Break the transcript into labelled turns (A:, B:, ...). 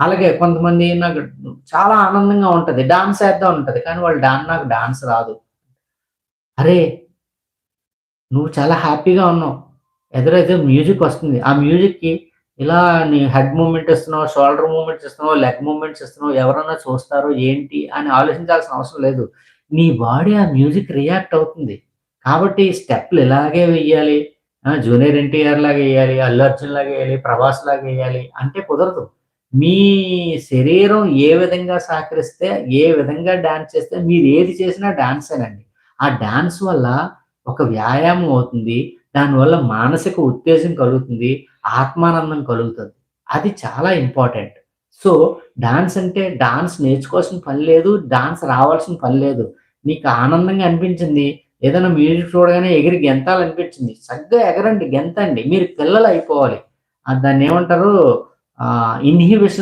A: అలాగే కొంతమంది నాకు చాలా ఆనందంగా ఉంటది. డాన్స్ ఏద్దాం ఉంటది. కానీ వాళ్ళు నాకు డాన్స్ రాదు. అరే! నువ్వు చాలా హ్యాపీగా ఉన్నావు. ఎదురైతే మ్యూజికొస్తుంది. ఆ మ్యూజిక్‌కి ఇలా నీ హెడ్ మూవ్‌మెంట్ ఇస్తున్నావు, షోల్డర్ మూవ్‌మెంట్స్ ఇస్తున్నావు, లెగ్ మూవ్‌మెంట్స్ ఇస్తున్నావు. ఎవరన్నా చూస్తారో ఏంటి అని ఆలోచించాల్సిన అవసరం లేదు. నీ బాడీ ఆ మ్యూజిక్ రియాక్ట్ అవుతుంది. కాబట్టి స్టెప్‌లు ఇలాగే వెయ్యాలి. జూనియర్ ఎన్టీఆర్ లాగా ఎయ్యాలి, అల్లు అర్జున్ లాగా ఎయ్యాలి, ప్రభాస్ లాగా ఎయ్యాలి అంటే కుదరదు. మీ శరీరం ఏ విధంగా సహకరిస్తే, ఏ విధంగా డాన్స్ చేస్తే మీరేది చేసినా డాన్సేనండి. ఆ డాన్స్ వల్ల ఒక వ్యాయామం అవుతుంది. దానివల్ల మానసిక ఉత్తేజం కలుగుతుంది. ఆత్మానందం కలుగుతది. అది చాలా ఇంపార్టెంట్. సో, డాన్స్ అంటే డాన్స్ నేర్చుకోవాల్సిన పని లేదు. డాన్స్ రావాల్సిన పని లేదు. నీకు ఆనందంగా అనిపించింది. ఏదైనా మ్యూజిక్ చూడగానే ఎగిరి గెంతాలనిపించింది. చక్కగా ఎగరండి, గెంతండి. మీరు పిల్లలయిపోవాలి. దాన్నేమంటారు ఇన్‌హిబిషన్స్